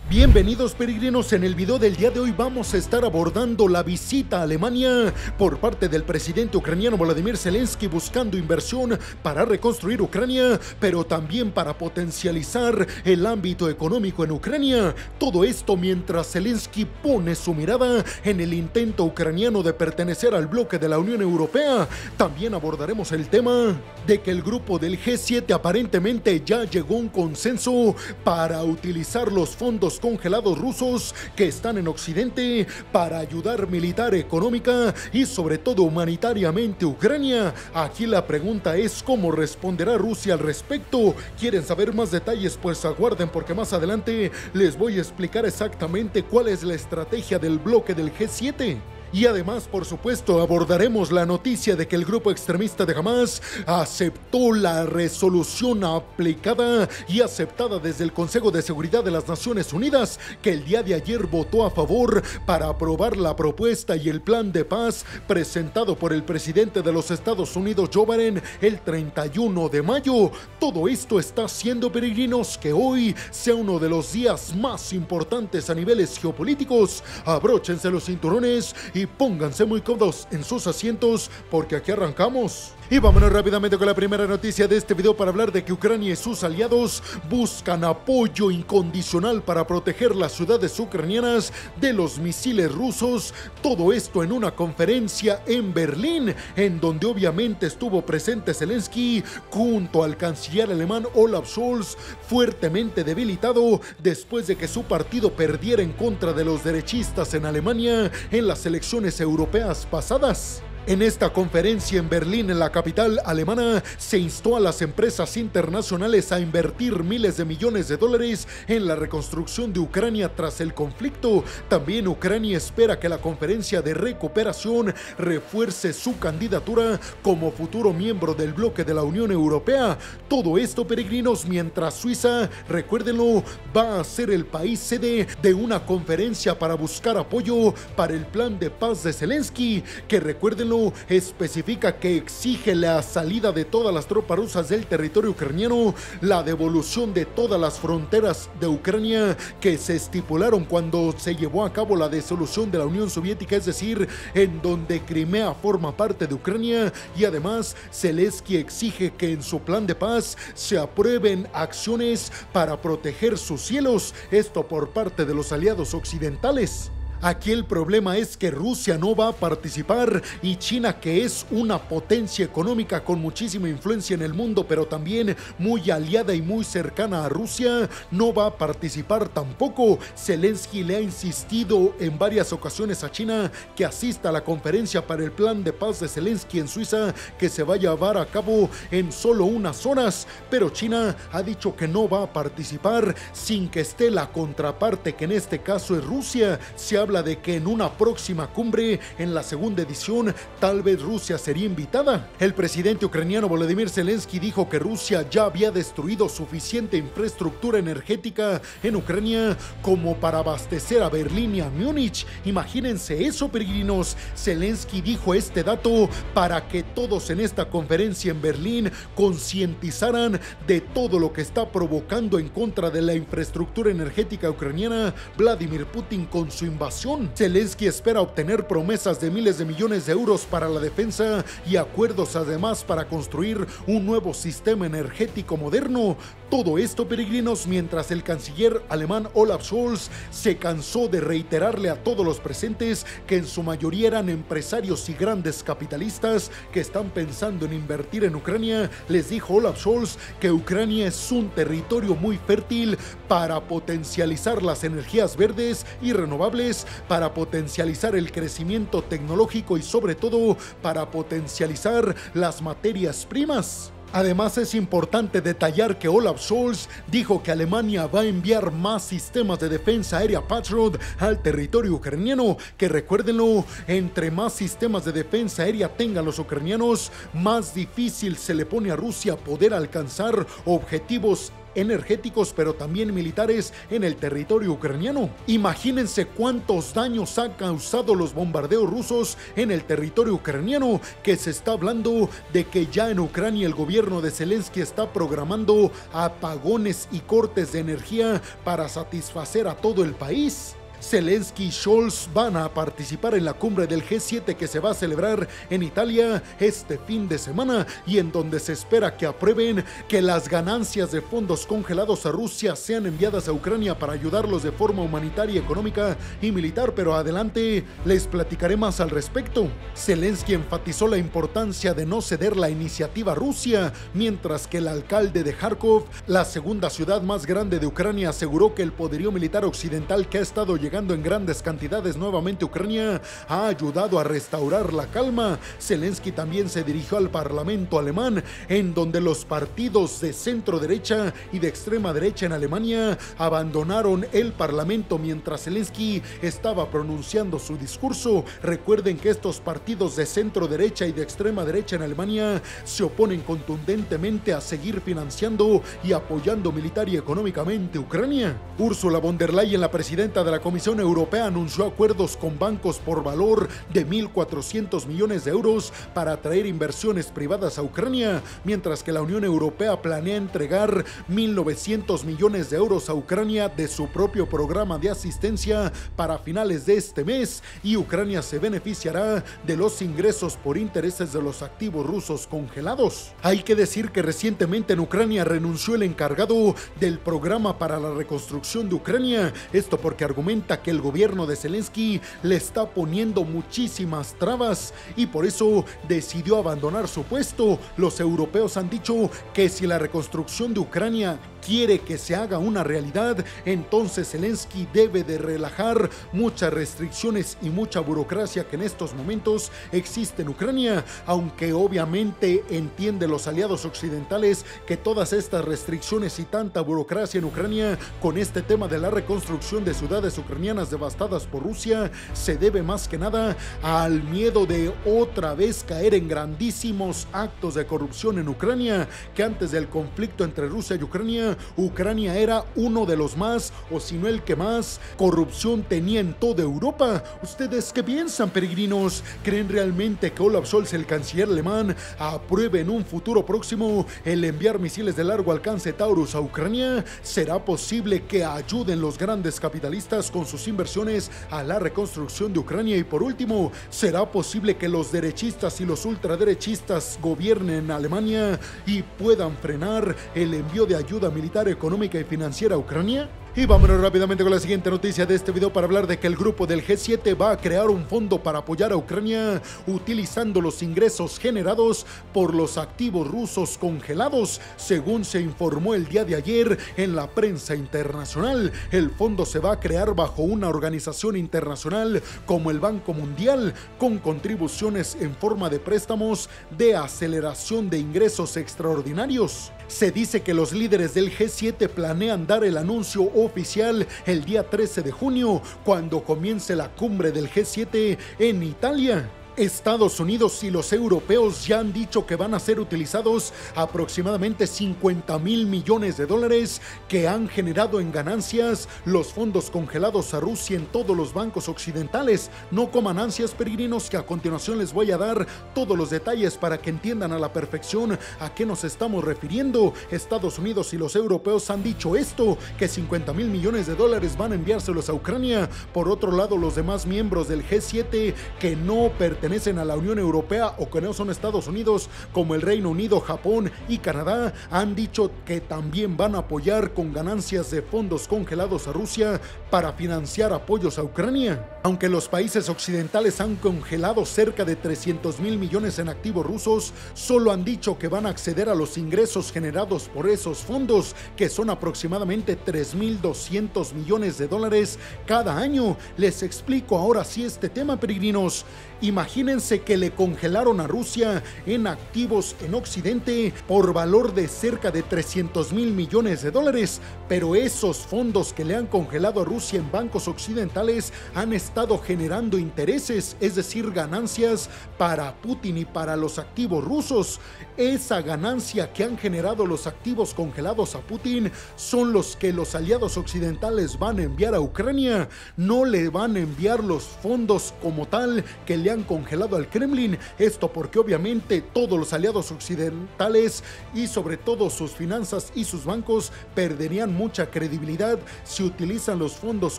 Bienvenidos peregrinos, en el video del día de hoy vamos a estar abordando la visita a Alemania por parte del presidente ucraniano Volodymyr Zelensky, buscando inversión para reconstruir Ucrania, pero también para potencializar el ámbito económico en Ucrania. Todo esto mientras Zelensky pone su mirada en el intento ucraniano de pertenecer al bloque de la Unión Europea. También abordaremos el tema de que el grupo del G7 aparentemente ya llegó a un consenso para utilizar los fondos congelados rusos que están en Occidente para ayudar militar, económica y sobre todo humanitariamente a Ucrania. Aquí la pregunta es ¿cómo responderá Rusia al respecto? ¿Quieren saber más detalles? Pues aguarden, porque más adelante les voy a explicar exactamente cuál es la estrategia del bloque del G7. Y además, por supuesto, abordaremos la noticia de que el grupo extremista de Hamas aceptó la resolución aplicada y aceptada desde el Consejo de Seguridad de las Naciones Unidas, que el día de ayer votó a favor para aprobar la propuesta y el plan de paz presentado por el presidente de los Estados Unidos, Joe Biden, el 31 de mayo. Todo esto está haciendo, peregrinos, que hoy sea uno de los días más importantes a niveles geopolíticos. Abróchense los cinturones y pónganse muy cómodos en sus asientos, porque aquí arrancamos. Y vámonos rápidamente con la primera noticia de este video para hablar de que Ucrania y sus aliados buscan apoyo incondicional para proteger las ciudades ucranianas de los misiles rusos. Todo esto en una conferencia en Berlín, en donde obviamente estuvo presente Zelensky junto al canciller alemán Olaf Scholz, fuertemente debilitado después de que su partido perdiera en contra de los derechistas en Alemania en las elecciones europeas pasadas. En esta conferencia en Berlín, en la capital alemana, se instó a las empresas internacionales a invertir miles de millones de dólares en la reconstrucción de Ucrania tras el conflicto. También Ucrania espera que la conferencia de recuperación refuerce su candidatura como futuro miembro del bloque de la Unión Europea. Todo esto, peregrinos, mientras Suiza, recuérdenlo, va a ser el país sede de una conferencia para buscar apoyo para el plan de paz de Zelensky, que recuérdenlo, especifica que exige la salida de todas las tropas rusas del territorio ucraniano, la devolución de todas las fronteras de Ucrania que se estipularon cuando se llevó a cabo la disolución de la Unión Soviética, es decir, en donde Crimea forma parte de Ucrania. Y además Zelensky exige que en su plan de paz se aprueben acciones para proteger sus cielos, esto por parte de los aliados occidentales. Aquí el problema es que Rusia no va a participar y China, que es una potencia económica con muchísima influencia en el mundo, pero también muy aliada y muy cercana a Rusia, no va a participar tampoco. Zelensky le ha insistido en varias ocasiones a China que asista a la conferencia para el plan de paz de Zelensky en Suiza, que se va a llevar a cabo en solo unas horas, pero China ha dicho que no va a participar sin que esté la contraparte, que en este caso es Rusia. Se habla de que en una próxima cumbre, en la segunda edición, tal vez Rusia sería invitada. El presidente ucraniano Volodymyr Zelensky dijo que Rusia ya había destruido suficiente infraestructura energética en Ucrania como para abastecer a Berlín y a Múnich. Imagínense eso, peregrinos. Zelensky dijo este dato para que todos en esta conferencia en Berlín concientizaran de todo lo que está provocando en contra de la infraestructura energética ucraniana Vladimir Putin con su invasión. Zelensky espera obtener promesas de miles de millones de euros para la defensa y acuerdos además para construir un nuevo sistema energético moderno. Todo esto, peregrinos, mientras el canciller alemán Olaf Scholz se cansó de reiterarle a todos los presentes, que en su mayoría eran empresarios y grandes capitalistas que están pensando en invertir en Ucrania. Les dijo Olaf Scholz que Ucrania es un territorio muy fértil para potencializar las energías verdes y renovables, para potencializar el crecimiento tecnológico y sobre todo para potencializar las materias primas. Además, es importante detallar que Olaf Scholz dijo que Alemania va a enviar más sistemas de defensa aérea Patriot al territorio ucraniano, que recuérdenlo, entre más sistemas de defensa aérea tengan los ucranianos, más difícil se le pone a Rusia poder alcanzar objetivos energéticos, pero también militares en el territorio ucraniano. Imagínense cuántos daños ha causado los bombardeos rusos en el territorio ucraniano, que se está hablando de que ya en Ucrania el gobierno de Zelensky está programando apagones y cortes de energía para satisfacer a todo el país. Zelensky y Scholz van a participar en la cumbre del G7 que se va a celebrar en Italia este fin de semana, y en donde se espera que aprueben que las ganancias de fondos congelados a Rusia sean enviadas a Ucrania para ayudarlos de forma humanitaria, económica y militar. Pero adelante les platicaré más al respecto. Zelensky enfatizó la importancia de no ceder la iniciativa a Rusia, mientras que el alcalde de Kharkov, la segunda ciudad más grande de Ucrania, aseguró que el poderío militar occidental que ha estado llegando en grandes cantidades nuevamente a Ucrania ha ayudado a restaurar la calma. Zelensky también se dirigió al parlamento alemán, en donde los partidos de centro derecha y de extrema derecha en Alemania abandonaron el parlamento mientras Zelensky estaba pronunciando su discurso. Recuerden que estos partidos de centro derecha y de extrema derecha en Alemania se oponen contundentemente a seguir financiando y apoyando militar y económicamente a Ucrania. Ursula von der Leyen, la presidenta de la Comisión Europea, anunció acuerdos con bancos por valor de 1.400 millones de euros para atraer inversiones privadas a Ucrania, mientras que la Unión Europea planea entregar 1.900 millones de euros a Ucrania de su propio programa de asistencia para finales de este mes, y Ucrania se beneficiará de los ingresos por intereses de los activos rusos congelados. Hay que decir que recientemente en Ucrania renunció el encargado del programa para la reconstrucción de Ucrania, esto porque argumenta que el gobierno de Zelensky le está poniendo muchísimas trabas y por eso decidió abandonar su puesto. Los europeos han dicho que si la reconstrucción de Ucrania quiere que se haga una realidad, entonces Zelensky debe de relajar muchas restricciones y mucha burocracia que en estos momentos existe en Ucrania, aunque obviamente entienden los aliados occidentales que todas estas restricciones y tanta burocracia en Ucrania con este tema de la reconstrucción de ciudades ucranianas devastadas por Rusia se debe más que nada al miedo de otra vez caer en grandísimos actos de corrupción en Ucrania, que antes del conflicto entre Rusia y Ucrania era uno de los más, o si no el que más, corrupción tenía en toda Europa. ¿Ustedes qué piensan, peregrinos? ¿Creen realmente que Olaf Scholz, el canciller alemán, apruebe en un futuro próximo el enviar misiles de largo alcance Taurus a Ucrania? ¿Será posible que ayuden los grandes capitalistas con sus inversiones a la reconstrucción de Ucrania? Y por último, ¿será posible que los derechistas y los ultraderechistas gobiernen en Alemania y puedan frenar el envío de ayuda militar, económica y financiera a Ucrania? Y vámonos rápidamente con la siguiente noticia de este video para hablar de que el grupo del G7 va a crear un fondo para apoyar a Ucrania utilizando los ingresos generados por los activos rusos congelados. Según se informó el día de ayer en la prensa internacional, el fondo se va a crear bajo una organización internacional como el Banco Mundial, con contribuciones en forma de préstamos de aceleración de ingresos extraordinarios. Se dice que los líderes del G7 planean dar el anuncio oficial el día 13 de junio, cuando comience la cumbre del G7 en Italia. Estados Unidos y los europeos ya han dicho que van a ser utilizados aproximadamente 50,000 millones de dólares que han generado en ganancias los fondos congelados a Rusia en todos los bancos occidentales. No coman ansias, peregrinos, que a continuación les voy a dar todos los detalles para que entiendan a la perfección a qué nos estamos refiriendo. Estados Unidos y los europeos han dicho esto, que 50,000 millones de dólares van a enviárselos a Ucrania. Por otro lado, los demás miembros del G7 que no pertenecen a la Unión Europea o que no son Estados Unidos, como el Reino Unido, Japón y Canadá, han dicho que también van a apoyar con ganancias de fondos congelados a Rusia para financiar apoyos a Ucrania. Aunque los países occidentales han congelado cerca de 300,000 millones en activos rusos, solo han dicho que van a acceder a los ingresos generados por esos fondos, que son aproximadamente 3,200 millones de dólares cada año. Les explico ahora sí este tema, peregrinos. Imagínense Imagínense que le congelaron a Rusia en activos en Occidente por valor de cerca de 300,000 millones de dólares, pero esos fondos que le han congelado a Rusia en bancos occidentales han estado generando intereses, es decir, ganancias para Putin y para los activos rusos. Esa ganancia que han generado los activos congelados a Putin son los que los aliados occidentales van a enviar a Ucrania. No le van a enviar los fondos como tal que le han congelado al Kremlin. Esto porque obviamente todos los aliados occidentales y sobre todo sus finanzas y sus bancos perderían mucha credibilidad si utilizan los fondos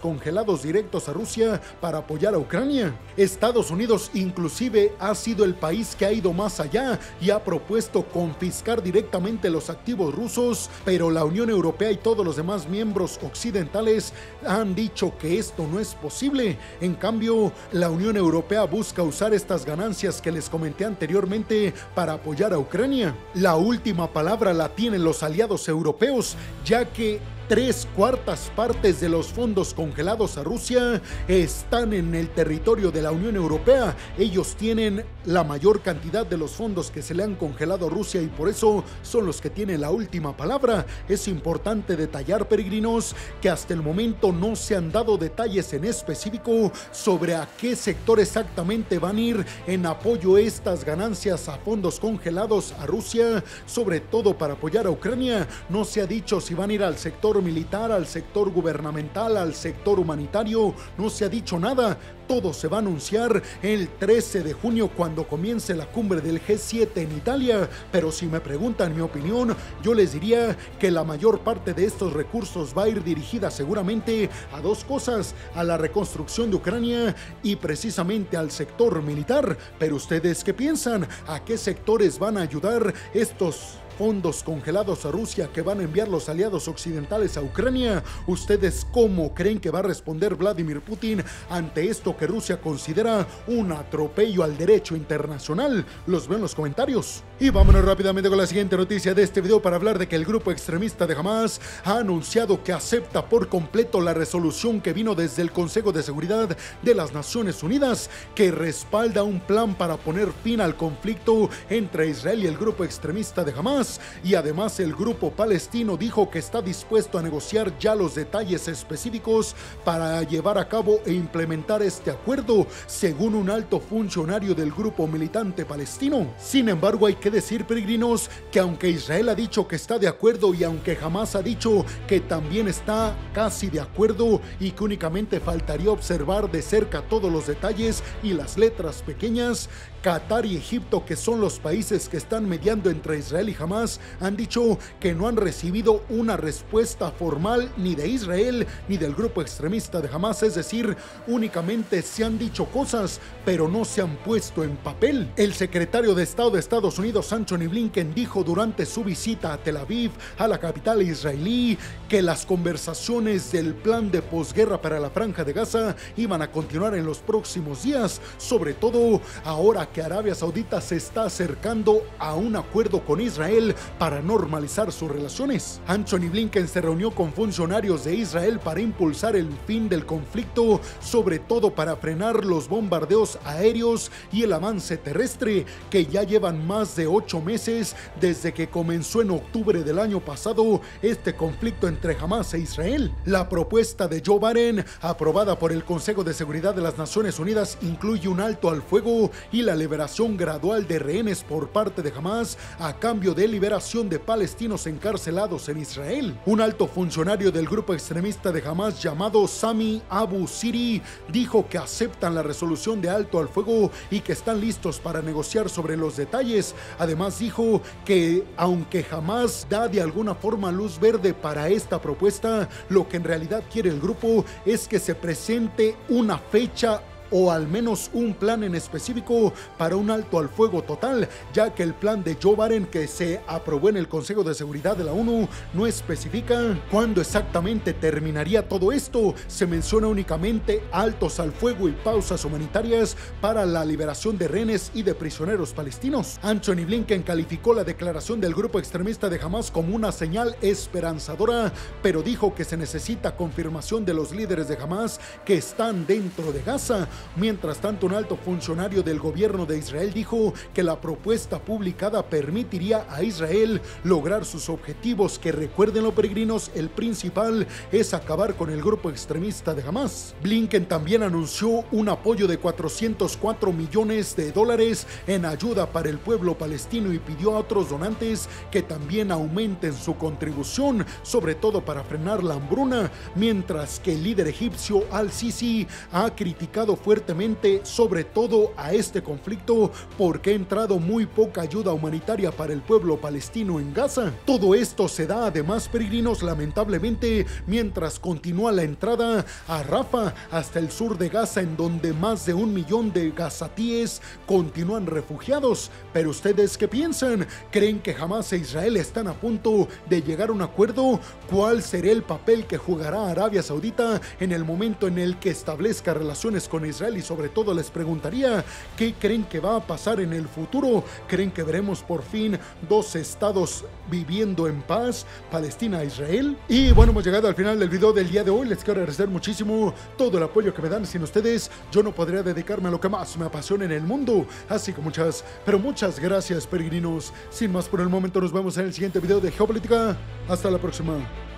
congelados directos a Rusia para apoyar a Ucrania. Estados Unidos inclusive ha sido el país que ha ido más allá y ha propuesto confiscar directamente los activos rusos, pero la Unión Europea y todos los demás miembros occidentales han dicho que esto no es posible. En cambio, la Unión Europea busca usar estas ganancias que les comenté anteriormente para apoyar a Ucrania. La última palabra la tienen los aliados europeos, ya que 3/4 partes de los fondos congelados a Rusia están en el territorio de la Unión Europea. Ellos tienen la mayor cantidad de los fondos que se le han congelado a Rusia y por eso son los que tienen la última palabra. Es importante detallar, peregrinos, que hasta el momento no se han dado detalles en específico sobre a qué sector exactamente van a ir en apoyo a estas ganancias a fondos congelados a Rusia, sobre todo para apoyar a Ucrania. No se ha dicho si van a ir al sector militar, al sector gubernamental, al sector humanitario. No se ha dicho nada. Todo se va a anunciar el 13 de junio cuando comience la cumbre del G7 en Italia, pero si me preguntan mi opinión, yo les diría que la mayor parte de estos recursos va a ir dirigida seguramente a dos cosas: a la reconstrucción de Ucrania y precisamente al sector militar. Pero ¿ustedes qué piensan? ¿A qué sectores van a ayudar estos fondos congelados a Rusia que van a enviar los aliados occidentales a Ucrania? ¿Ustedes cómo creen que va a responder Vladimir Putin ante esto que Rusia considera un atropello al derecho internacional? Los veo en los comentarios. Y vámonos rápidamente con la siguiente noticia de este video para hablar de que el grupo extremista de Hamas ha anunciado que acepta por completo la resolución que vino desde el Consejo de Seguridad de las Naciones Unidas, que respalda un plan para poner fin al conflicto entre Israel y el grupo extremista de Hamas. Y además el grupo palestino dijo que está dispuesto a negociar ya los detalles específicos para llevar a cabo e implementar este acuerdo, según un alto funcionario del grupo militante palestino. Sin embargo, hay que decir, peregrinos, que aunque Israel ha dicho que está de acuerdo y aunque Hamas ha dicho que también está casi de acuerdo y que únicamente faltaría observar de cerca todos los detalles y las letras pequeñas, Qatar y Egipto, que son los países que están mediando entre Israel y Hamas, han dicho que no han recibido una respuesta formal ni de Israel ni del grupo extremista de Hamas, es decir, únicamente se han dicho cosas, pero no se han puesto en papel. El secretario de Estado de Estados Unidos, Antony Blinken, dijo durante su visita a Tel Aviv, a la capital israelí, que las conversaciones del plan de posguerra para la Franja de Gaza iban a continuar en los próximos días, sobre todo ahora que Arabia Saudita se está acercando a un acuerdo con Israel para normalizar sus relaciones. Antony Blinken se reunió con funcionarios de Israel para impulsar el fin del conflicto, sobre todo para frenar los bombardeos aéreos y el avance terrestre, que ya llevan más de 8 meses desde que comenzó en octubre del año pasado este conflicto entre Hamas e Israel. La propuesta de Joe Biden, aprobada por el Consejo de Seguridad de las Naciones Unidas, incluye un alto al fuego y la liberación gradual de rehenes por parte de Hamas a cambio de liberación de palestinos encarcelados en Israel. Un alto funcionario del grupo extremista de Hamas llamado Sami Abu Siri dijo que aceptan la resolución de alto al fuego y que están listos para negociar sobre los detalles. Además dijo que aunque Hamas da de alguna forma luz verde para esta propuesta, lo que en realidad quiere el grupo es que se presente una fecha o al menos un plan en específico para un alto al fuego total, ya que el plan de Joe Biden que se aprobó en el Consejo de Seguridad de la ONU no especifica cuándo exactamente terminaría todo esto. Se menciona únicamente altos al fuego y pausas humanitarias para la liberación de rehenes y de prisioneros palestinos. Antony Blinken calificó la declaración del grupo extremista de Hamas como una señal esperanzadora, pero dijo que se necesita confirmación de los líderes de Hamas que están dentro de Gaza. Mientras tanto, un alto funcionario del gobierno de Israel dijo que la propuesta publicada permitiría a Israel lograr sus objetivos, que, recuérdenlo peregrinos, el principal es acabar con el grupo extremista de Hamas. Blinken también anunció un apoyo de $404 millones en ayuda para el pueblo palestino y pidió a otros donantes que también aumenten su contribución, sobre todo para frenar la hambruna, mientras que el líder egipcio Al-Sisi ha criticado fuertemente sobre todo a este conflicto porque ha entrado muy poca ayuda humanitaria para el pueblo palestino en Gaza. Todo esto se da además, peregrinos, lamentablemente, mientras continúa la entrada a Rafah hasta el sur de Gaza, en donde más de 1 millón de gazatíes continúan refugiados. Pero ¿ustedes qué piensan? ¿Creen que Hamas e Israel están a punto de llegar a un acuerdo? ¿Cuál será el papel que jugará Arabia Saudita en el momento en el que establezca relaciones con Israel? Y sobre todo les preguntaría, ¿qué creen que va a pasar en el futuro? ¿Creen que veremos por fin dos estados viviendo en paz, Palestina e Israel? Y bueno, hemos llegado al final del video del día de hoy. Les quiero agradecer muchísimo todo el apoyo que me dan. Sin ustedes yo no podría dedicarme a lo que más me apasiona en el mundo. Así que muchas, pero muchas gracias, peregrinos. Sin más por el momento, nos vemos en el siguiente video de Geopolítica. Hasta la próxima.